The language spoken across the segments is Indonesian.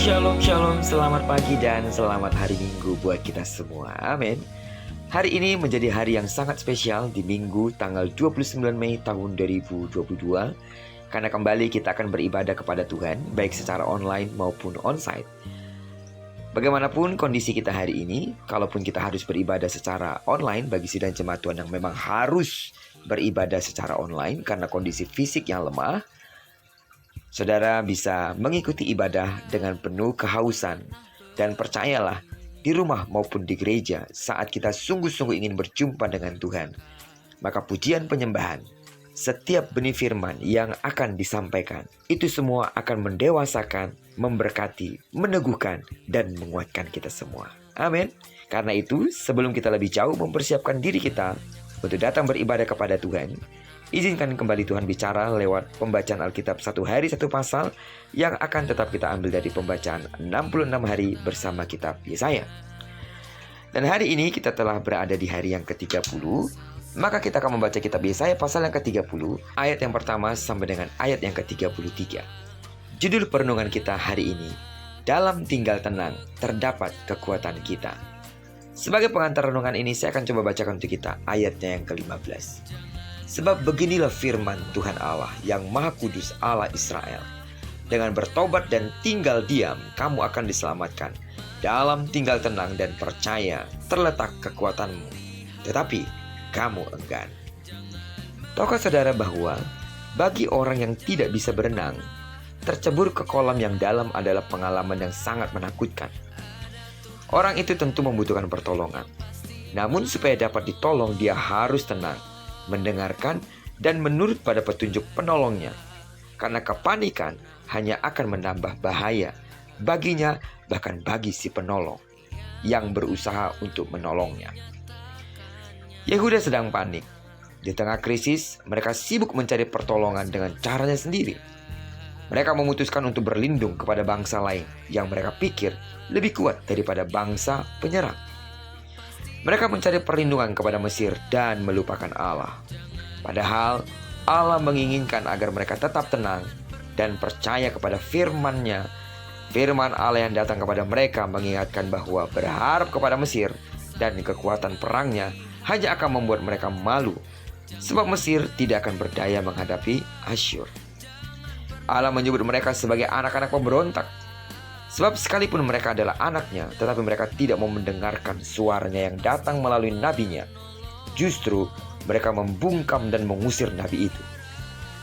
Shalom, shalom, selamat pagi dan selamat hari Minggu buat kita semua. Amin. Hari ini menjadi hari yang sangat spesial di Minggu tanggal 29 Mei tahun 2022. Karena kembali kita akan beribadah kepada Tuhan, baik secara online maupun onsite. Bagaimanapun kondisi kita hari ini, kalaupun kita harus beribadah secara online bagi sidang jemaat Tuhan yang memang harus beribadah secara online karena kondisi fisik yang lemah, saudara bisa mengikuti ibadah dengan penuh kehausan. Dan percayalah, di rumah maupun di gereja, saat kita sungguh-sungguh ingin berjumpa dengan Tuhan, maka pujian penyembahan, setiap benih firman yang akan disampaikan, itu semua akan mendewasakan, memberkati, meneguhkan, dan menguatkan kita semua. Amin. Karena itu, sebelum kita lebih jauh mempersiapkan diri kita untuk datang beribadah kepada Tuhan, izinkan kembali Tuhan bicara lewat pembacaan Alkitab satu hari satu pasal yang akan tetap kita ambil dari pembacaan 66 hari bersama kitab Yesaya. Dan hari ini kita telah berada di hari yang ke-30, maka kita akan membaca kitab Yesaya pasal yang ke-30, ayat yang pertama sampai dengan ayat yang ke-33. Judul perenungan kita hari ini, dalam tinggal tenang terdapat kekuatan kita. Sebagai pengantar renungan ini saya akan coba bacakan untuk kita ayatnya yang ke-15. Sebab beginilah firman Tuhan Allah yang Maha Kudus Allah Israel. Dengan bertobat dan tinggal diam, kamu akan diselamatkan. Dalam tinggal tenang dan percaya terletak kekuatanmu. Tetapi kamu enggan. Tahukah saudara bahwa bagi orang yang tidak bisa berenang, tercebur ke kolam yang dalam adalah pengalaman yang sangat menakutkan. Orang itu tentu membutuhkan pertolongan. Namun supaya dapat ditolong, dia harus tenang, mendengarkan, dan menurut pada petunjuk penolongnya. Karena kepanikan hanya akan menambah bahaya baginya, bahkan bagi si penolong yang berusaha untuk menolongnya. Yehuda sedang panik. Di tengah krisis, mereka sibuk mencari pertolongan dengan caranya sendiri. Mereka memutuskan untuk berlindung kepada bangsa lain yang mereka pikir lebih kuat daripada bangsa penyerang. Mereka mencari perlindungan kepada Mesir dan melupakan Allah. Padahal Allah menginginkan agar mereka tetap tenang dan percaya kepada firman-Nya. Firman Allah yang datang kepada mereka mengingatkan bahwa berharap kepada Mesir dan kekuatan perangnya hanya akan membuat mereka malu, sebab Mesir tidak akan berdaya menghadapi Asyur. Allah menyebut mereka sebagai anak-anak pemberontak. Sebab sekalipun mereka adalah anaknya, tetapi mereka tidak mau mendengarkan suaranya yang datang melalui nabinya. Justru mereka membungkam dan mengusir nabi itu.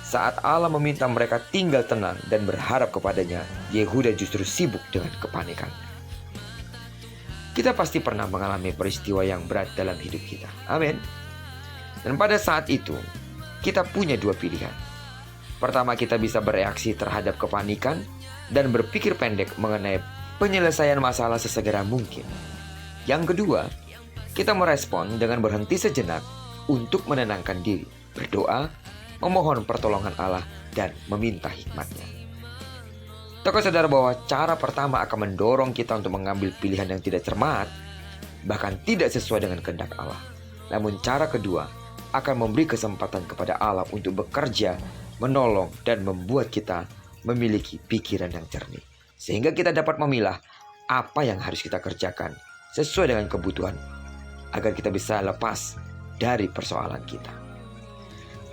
Saat Allah meminta mereka tinggal tenang dan berharap kepadanya, Yehuda justru sibuk dengan kepanikan. Kita pasti pernah mengalami peristiwa yang berat dalam hidup kita. Amin. Dan pada saat itu, kita punya dua pilihan. Pertama, kita bisa bereaksi terhadap kepanikan dan berpikir pendek mengenai penyelesaian masalah sesegera mungkin. Yang kedua, kita merespon dengan berhenti sejenak untuk menenangkan diri, berdoa, memohon pertolongan Allah, dan meminta hikmat-Nya. Tahukah saudara bahwa cara pertama akan mendorong kita untuk mengambil pilihan yang tidak cermat, bahkan tidak sesuai dengan kehendak Allah. Namun cara kedua akan memberi kesempatan kepada Allah untuk bekerja, menolong, dan membuat kita memiliki pikiran yang jernih, sehingga kita dapat memilah apa yang harus kita kerjakan sesuai dengan kebutuhan, agar kita bisa lepas dari persoalan kita.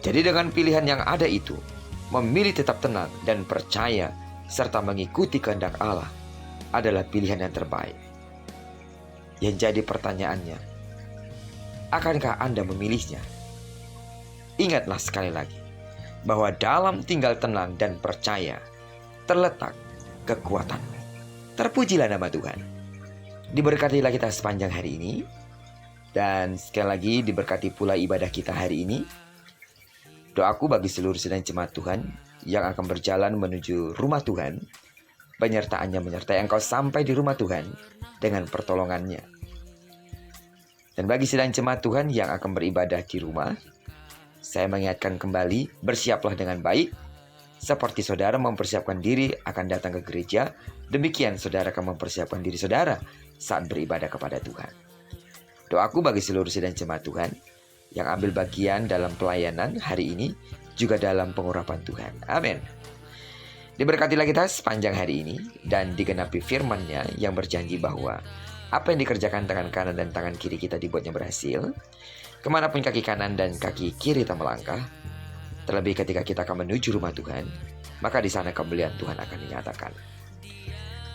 Jadi dengan pilihan yang ada itu, memilih tetap tenang dan percaya serta mengikuti kehendak Allah adalah pilihan yang terbaik. Yang jadi pertanyaannya, akankah Anda memilihnya? Ingatlah sekali lagi bahwa dalam tinggal tenang dan percaya terletak kekuatan. Terpujilah nama Tuhan. Diberkatilah kita sepanjang hari ini. Dan sekali lagi diberkati pula ibadah kita hari ini. Doaku bagi seluruh sidang jemaat Tuhan yang akan berjalan menuju rumah Tuhan, penyertaannya menyertai engkau sampai di rumah Tuhan dengan pertolongannya. Dan bagi sidang jemaat Tuhan yang akan beribadah di rumah, saya mengingatkan kembali, bersiaplah dengan baik. Seperti saudara mempersiapkan diri akan datang ke gereja, demikian saudara akan mempersiapkan diri saudara saat beribadah kepada Tuhan. Doaku bagi seluruh sidang jemaat Tuhan yang ambil bagian dalam pelayanan hari ini, juga dalam pengurapan Tuhan. Amin. Diberkatilah kita sepanjang hari ini dan digenapi firman-Nya yang berjanji bahwa apa yang dikerjakan tangan kanan dan tangan kiri kita dibuatnya berhasil. Kemanapun kaki kanan dan kaki kiri kita melangkah, terlebih ketika kita akan menuju rumah Tuhan, maka di sana kemuliaan Tuhan akan dinyatakan.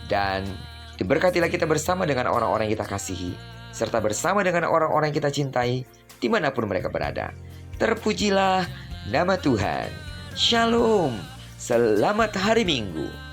Dan diberkatilah kita bersama dengan orang-orang yang kita kasihi, serta bersama dengan orang-orang yang kita cintai, dimanapun mereka berada. Terpujilah nama Tuhan. Shalom. Selamat hari Minggu.